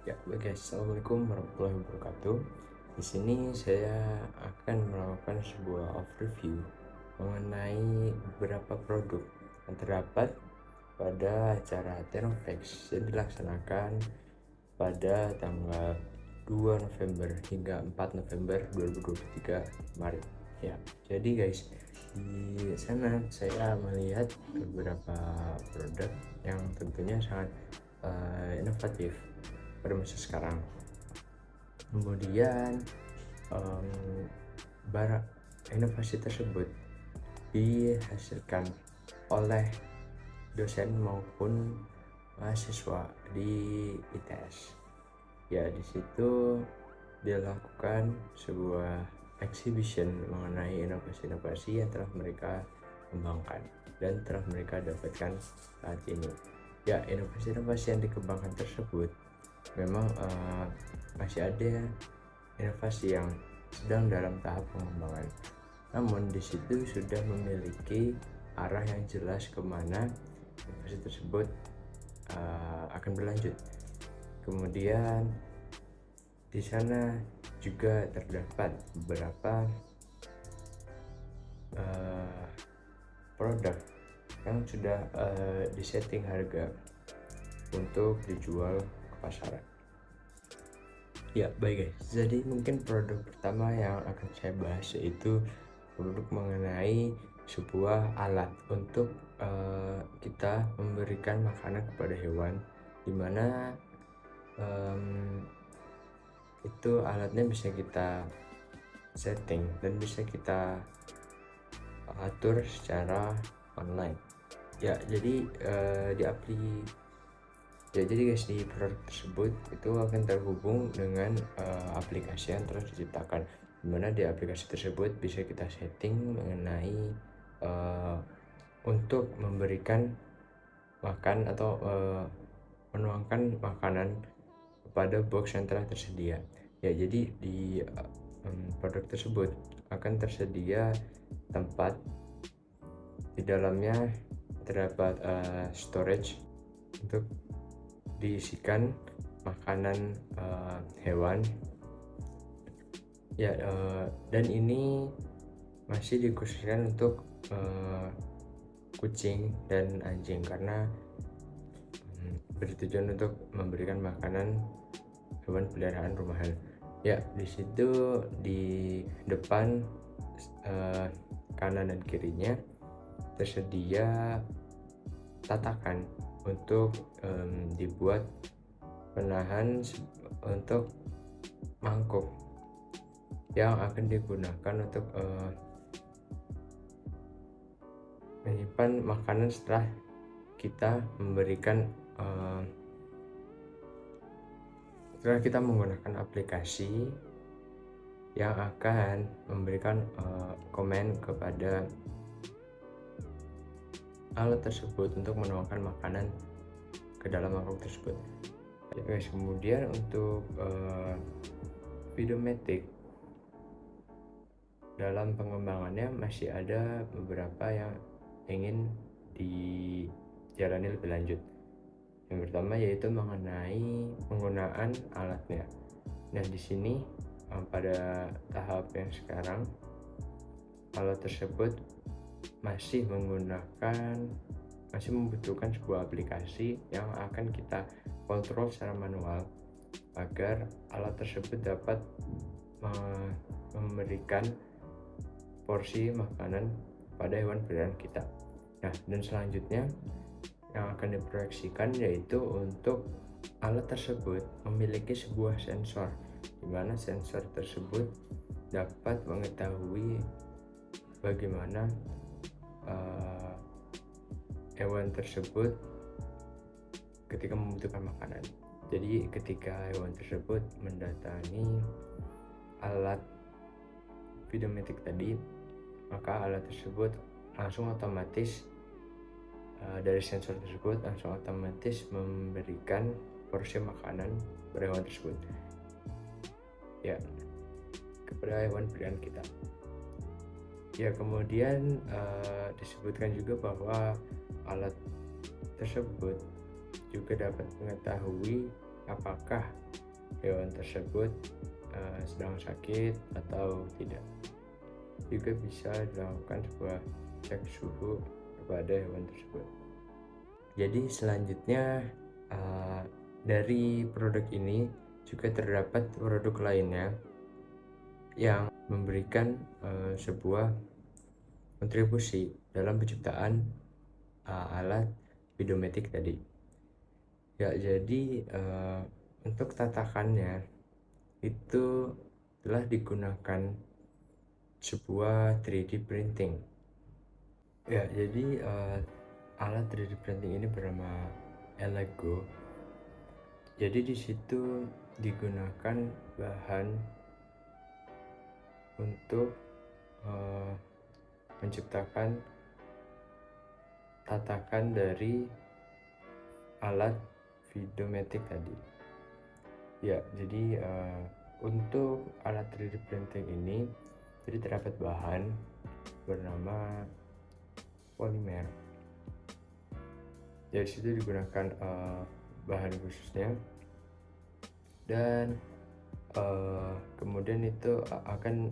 Ya, baik guys. Assalamualaikum warahmatullahi wabarakatuh. Di sini saya akan melakukan sebuah overview mengenai beberapa produk yang terdapat pada acara Tenovex yang dilaksanakan pada tanggal 2 November hingga 4 November 2023 kemarin. Ya, jadi guys, di sana saya melihat beberapa produk yang tentunya sangat inovatif pada masa sekarang. Kemudian barang inovasi tersebut dihasilkan oleh dosen maupun mahasiswa di ITS. Ya, di situ dilakukan sebuah exhibition mengenai inovasi-inovasi yang telah mereka kembangkan dan telah mereka dapatkan saat ini. Ya, inovasi-inovasi yang dikembangkan tersebut memang masih ada inovasi yang sedang dalam tahap pengembangan, namun di situ sudah memiliki arah yang jelas kemana inovasi tersebut akan berlanjut. Kemudian di sana juga terdapat beberapa produk yang sudah disetting harga untuk dijual ke pasaran. Ya, baik guys. Jadi mungkin produk pertama yang akan saya bahas yaitu produk mengenai sebuah alat untuk kita memberikan makanan kepada hewan, dimana itu alatnya bisa kita setting dan bisa kita atur secara online. Ya, jadi jadi guys, di produk tersebut itu akan terhubung dengan aplikasi yang telah diciptakan, dimana di aplikasi tersebut bisa kita setting mengenai untuk memberikan makan atau menuangkan makanan kepada box yang telah tersedia. Ya, jadi di produk tersebut akan tersedia tempat, di dalamnya terdapat storage untuk diisikan makanan hewan. Ya, dan ini masih dikhususkan untuk kucing dan anjing karena bertujuan untuk memberikan makanan hewan peliharaan rumahan. Ya, di situ di depan kanan dan kirinya tersedia tatakan untuk dibuat penahan untuk mangkuk yang akan digunakan untuk menyimpan makanan setelah kita memberikan setelah kita menggunakan aplikasi yang akan memberikan komen kepada alat tersebut untuk menuangkan makanan ke dalam mangkuk tersebut. Ya guys, kemudian untuk Videomatic dalam pengembangannya masih ada beberapa yang ingin dijalani lebih lanjut. Yang pertama yaitu mengenai penggunaan alatnya. Nah, di sini pada tahap yang sekarang alat tersebut masih membutuhkan sebuah aplikasi yang akan kita kontrol secara manual agar alat tersebut dapat memberikan porsi makanan pada hewan peliharaan kita. Nah, dan selanjutnya yang akan diproyeksikan yaitu untuk alat tersebut memiliki sebuah sensor, di mana sensor tersebut dapat mengetahui bagaimana hewan tersebut ketika membutuhkan makanan. Jadi ketika hewan tersebut mendatangi alat Videomatic tadi, maka alat tersebut langsung otomatis dari sensor tersebut langsung otomatis memberikan porsi makanan pada hewan tersebut, ya, kepada hewan peliharaan kita. Ya, kemudian disebutkan juga bahwa alat tersebut juga dapat mengetahui apakah hewan tersebut sedang sakit atau tidak. Juga bisa dilakukan sebuah cek suhu kepada hewan tersebut. Jadi selanjutnya dari produk ini juga terdapat produk lainnya yang memberikan sebuah kontribusi dalam penciptaan alat Videomatic tadi. Ya, jadi untuk tatakannya itu telah digunakan sebuah 3D printing. Ya, jadi alat 3D printing ini bernama Elego. Jadi di situ digunakan bahan untuk menciptakan tatakan dari alat Videomatic tadi. Ya, jadi untuk alat 3D printing ini jadi terdapat bahan bernama polimer. Dari situ digunakan bahan khususnya, dan kemudian itu akan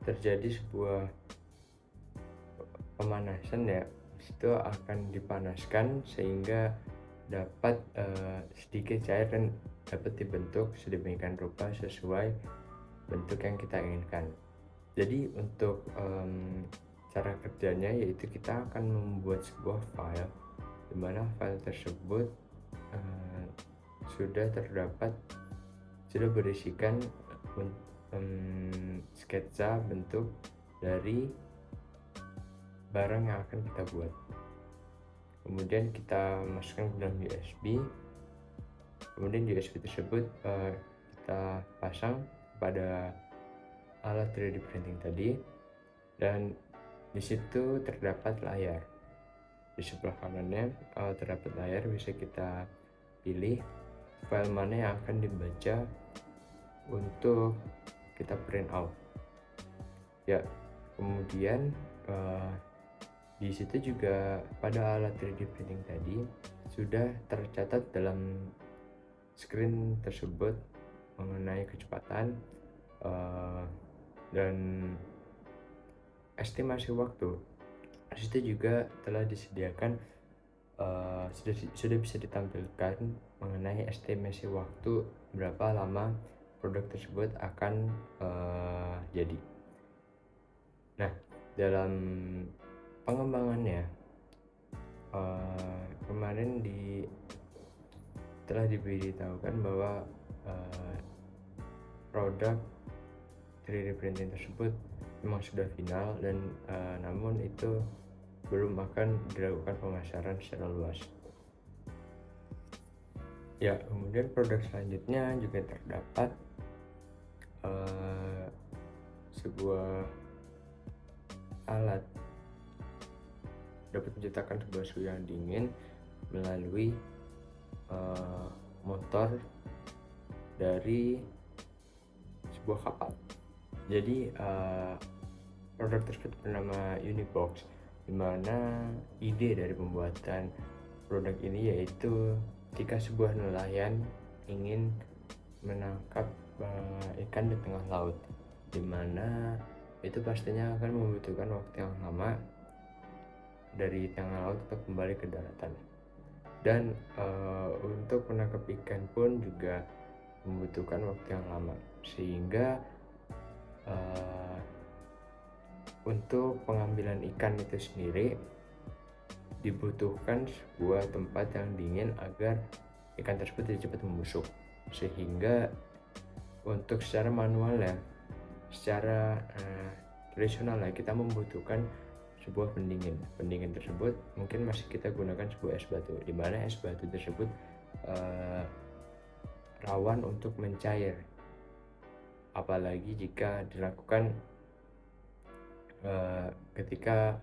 terjadi sebuah pemanasan, ya. Itu akan dipanaskan sehingga dapat sedikit cair dan dapat dibentuk sedemikian rupa sesuai bentuk yang kita inginkan. Jadi untuk cara kerjanya yaitu kita akan membuat sebuah file, di mana file tersebut sudah berisikan sketsa bentuk dari barang yang akan kita buat. Kemudian kita masukkan ke dalam USB. Kemudian USB tersebut kita pasang pada alat 3D printing tadi, dan di situ terdapat layar. Di sebelah kanannya terdapat layar, bisa kita pilih file mana yang akan dibaca untuk kita print out. Ya, kemudian di situ juga pada alat 3D printing tadi sudah tercatat dalam screen tersebut mengenai kecepatan dan estimasi waktu. Di situ juga telah disediakan sudah bisa ditampilkan mengenai estimasi waktu berapa lama produk tersebut akan jadi. Nah, dalam pengembangannya kemarin telah diberitahukan bahwa produk 3D printing tersebut memang sudah final, dan namun itu belum akan dilakukan pemasaran secara luas. Ya, kemudian produk selanjutnya juga terdapat sebuah alat dapat menciptakan sebuah suhu yang dingin melalui motor dari sebuah kapal. Jadi produk tersebut bernama Unibox, di mana ide dari pembuatan produk ini yaitu jika sebuah nelayan ingin menangkap ikan di tengah laut, di mana itu pastinya akan membutuhkan waktu yang lama dari tengah laut untuk kembali ke daratan. Dan untuk menangkap ikan pun juga membutuhkan waktu yang lama, sehingga untuk pengambilan ikan itu sendiri dibutuhkan sebuah tempat yang dingin agar ikan tersebut tidak cepat membusuk, sehingga untuk secara manual, ya, secara tradisional, ya, kita membutuhkan sebuah pendingin tersebut mungkin masih kita gunakan sebuah es batu, di mana es batu tersebut rawan untuk mencair, apalagi jika dilakukan ketika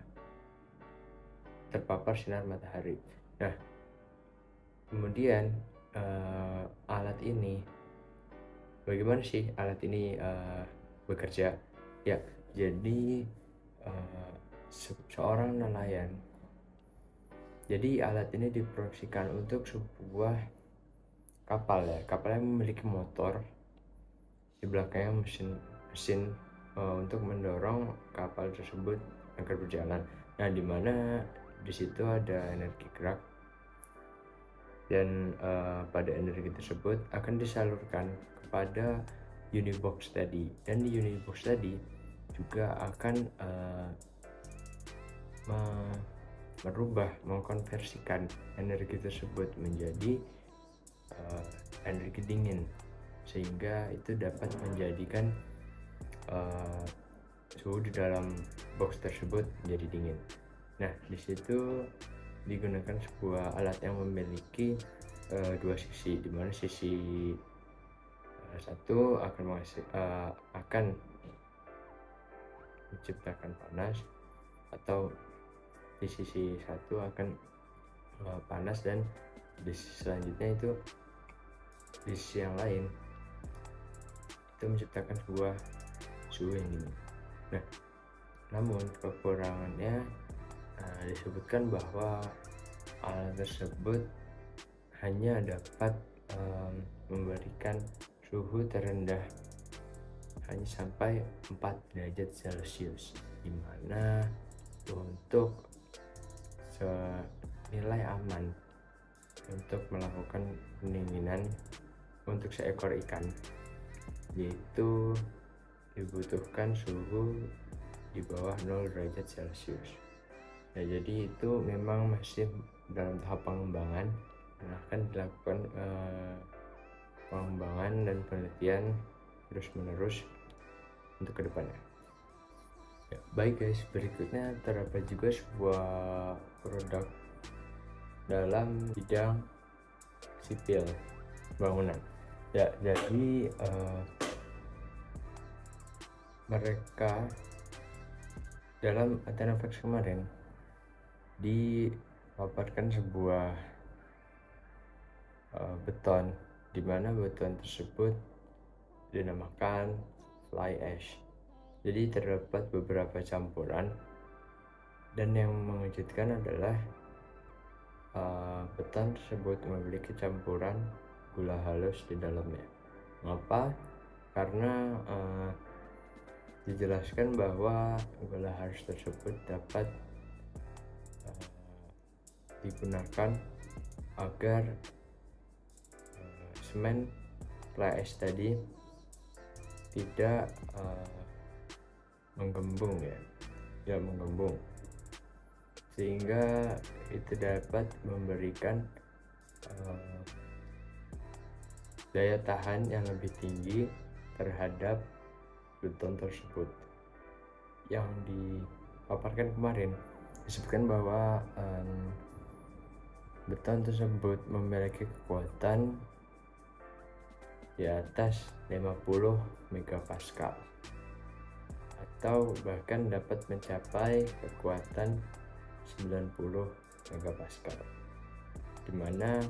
terpapar sinar matahari. Nah, kemudian alat ini, bagaimana sih alat ini bekerja? Ya, jadi seorang nelayan. Jadi alat ini diproyeksikan untuk sebuah kapal ya. Kapal yang memiliki motor, di belakangnya mesin untuk mendorong kapal tersebut agar berjalan. Nah, dimana di situ ada energi gerak, dan pada energi tersebut akan disalurkan kepada Unibox tadi, dan di Unibox tadi juga akan mengkonversikan energi tersebut menjadi energi dingin, sehingga itu dapat menjadikan suhu di dalam box tersebut menjadi dingin. Nah, di situ digunakan sebuah alat yang memiliki dua sisi, di mana sisi satu akan menciptakan panas, atau di sisi satu akan panas, dan di sisi selanjutnya itu di sisi yang lain itu menciptakan sebuah suhu yang dingin. Nah, namun kekurangannya disebutkan bahwa alat tersebut hanya dapat memberikan suhu terendah hanya sampai 4 derajat Celcius, dimana untuk senilai aman untuk melakukan pendinginan untuk seekor ikan, yaitu dibutuhkan suhu di bawah 0 derajat Celcius. Nah, jadi itu memang masih dalam tahap pengembangan, dan akan dilakukan pengembangan dan penelitian terus menerus untuk kedepannya. Ya, baik guys, berikutnya terdapat juga sebuah produk dalam bidang sipil bangunan. Ya, jadi mereka dalam Athena Flex kemarin dipaparkan sebuah beton, di mana beton tersebut dinamakan fly ash. Jadi terdapat beberapa campuran, dan yang mengejutkan adalah beton tersebut memiliki campuran gula halus di dalamnya. Mengapa? Karena dijelaskan bahwa gula halus tersebut dapat digunakan agar semen fly ash tadi tidak menggembung, sehingga itu dapat memberikan daya tahan yang lebih tinggi terhadap beton tersebut. Yang dipaparkan kemarin disebutkan bahwa beton tersebut memiliki kekuatan di atas 50 megapascal, atau bahkan dapat mencapai kekuatan 90 megapascal, dimana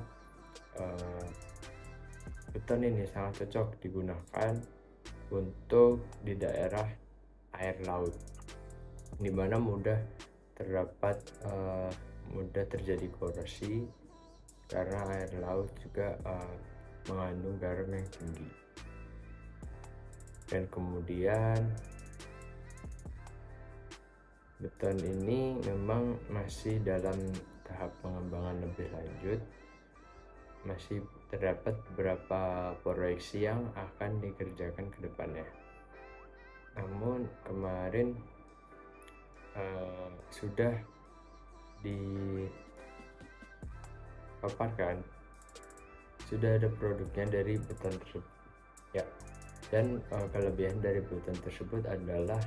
beton ini sangat cocok digunakan untuk di daerah air laut, dimana mudah terjadi korosi karena air laut juga mengandung garam yang tinggi. Dan kemudian beton ini memang masih dalam tahap pengembangan lebih lanjut, masih terdapat beberapa proyeksi yang akan dikerjakan ke depannya. Namun kemarin sudah dipaparkan, sudah ada produknya dari beton tersebut ya. Dan kelebihan dari beton tersebut adalah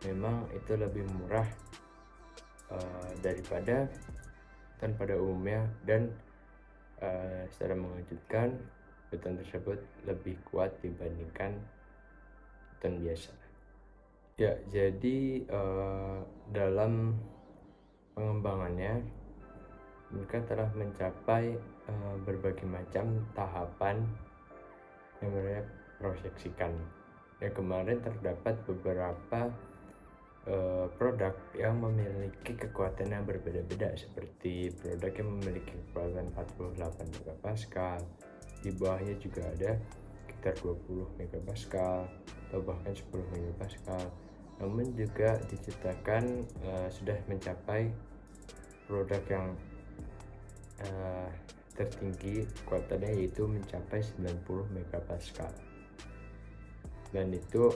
memang itu lebih murah daripada beton pada umumnya, dan secara mengejutkan beton tersebut lebih kuat dibandingkan beton biasa. Ya, jadi dalam pengembangannya, mereka telah mencapai berbagai macam tahapan yang mereka proyeksikan. Ya, kemarin terdapat beberapa produk yang memiliki kekuatan yang berbeda-beda, seperti produk yang memiliki kekuatan 48 megapascal, di bawahnya juga ada sekitar 20 megapascal atau bahkan 10 megapascal. Namun juga diciptakan sudah mencapai produk yang tertinggi kekuatannya, yaitu mencapai 90 megapascal, dan itu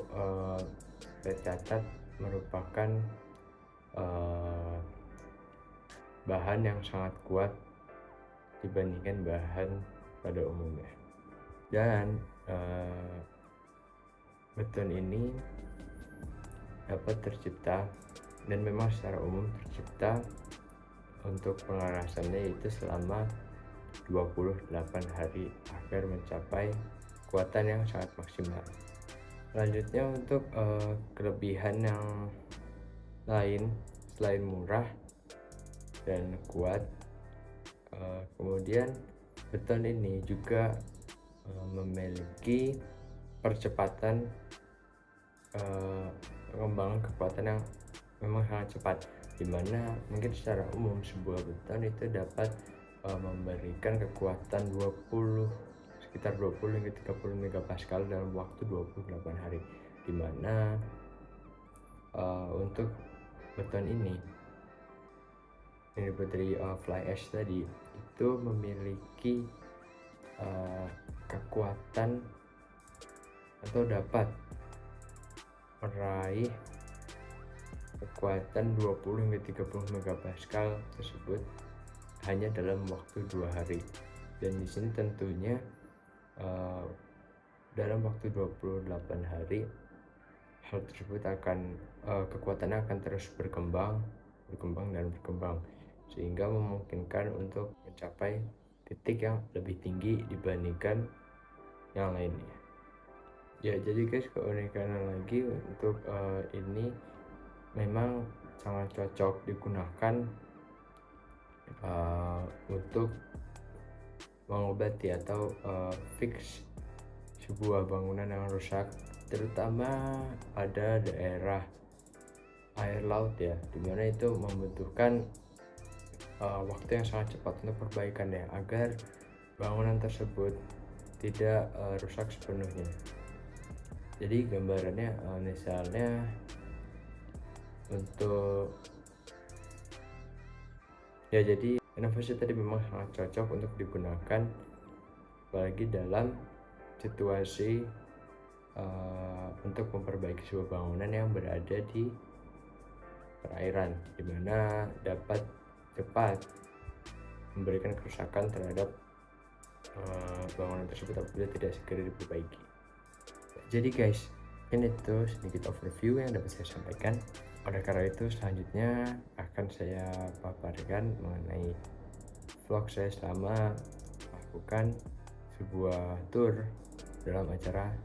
tercatat merupakan bahan yang sangat kuat dibandingkan bahan pada umumnya. Dan beton ini dapat tercipta, dan memang secara umum tercipta untuk pengerasannya itu selama 28 hari agar mencapai kekuatan yang sangat maksimal. Selanjutnya, untuk kelebihan yang lain selain murah dan kuat, kemudian beton ini juga memiliki percepatan pengembangan kekuatan yang memang sangat cepat, dimana mungkin secara umum sebuah beton itu dapat memberikan kekuatan sekitar 20 hingga 30 megapascal dalam waktu 28 hari, dimana untuk beton ini dari fly ash tadi itu memiliki kekuatan atau dapat meraih kekuatan 20 hingga 30 megapascal tersebut hanya dalam waktu 2 hari. Dan di sini tentunya dalam waktu 28 hari hal tersebut akan kekuatannya akan terus berkembang sehingga memungkinkan untuk mencapai titik yang lebih tinggi dibandingkan yang lainnya. Ya, jadi guys, keunikan lagi untuk ini memang sangat cocok digunakan untuk mengobati atau fix sebuah bangunan yang rusak, terutama pada daerah air laut ya, dimana itu membutuhkan waktu yang sangat cepat untuk perbaikannya agar bangunan tersebut tidak rusak sepenuhnya. Jadi gambarannya misalnya untuk ya, jadi inovasi tadi memang sangat cocok untuk digunakan apalagi dalam situasi untuk memperbaiki sebuah bangunan yang berada di perairan, dimana dapat cepat memberikan kerusakan terhadap bangunan tersebut apabila tidak segera diperbaiki. Jadi guys, ini tuh sedikit overview yang dapat saya sampaikan. Oleh karena itu, selanjutnya akan saya paparkan mengenai vlog saya selama melakukan sebuah tour dalam acara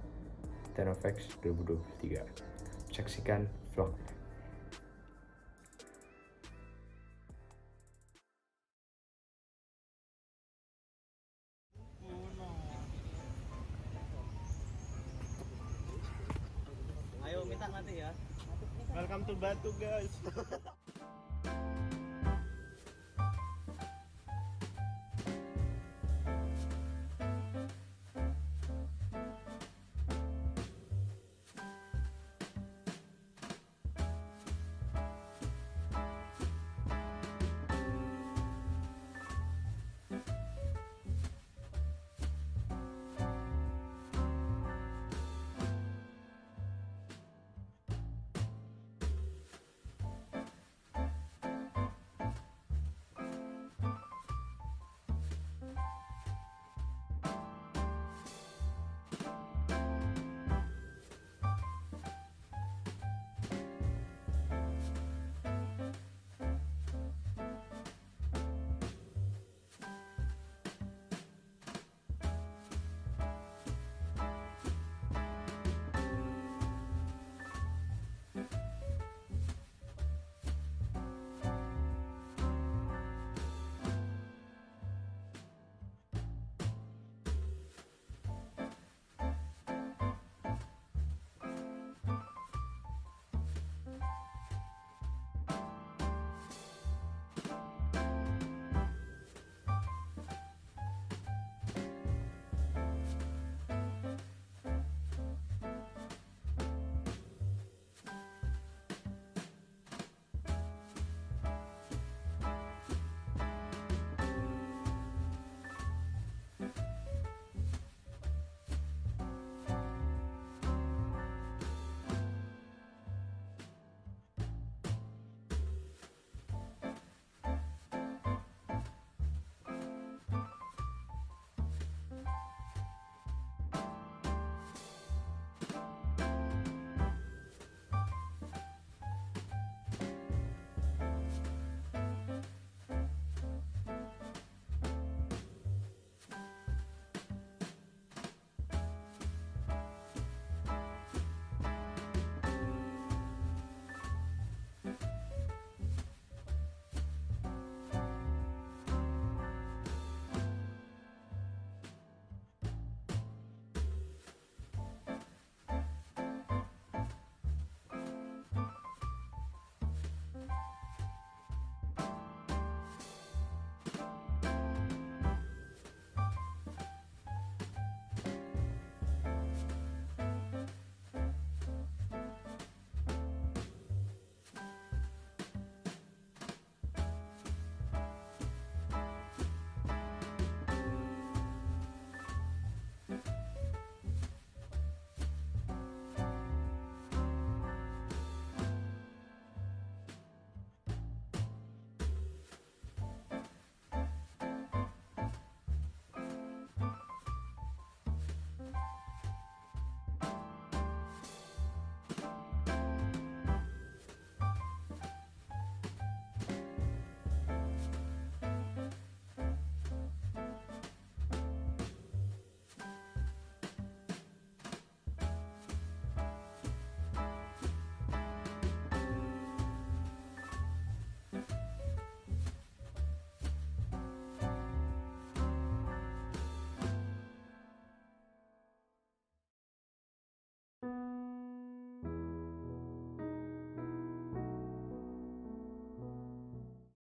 Tenovex 2023. Saksikan vlognya. Ayo minta nanti ya. Welcome to Batu guys.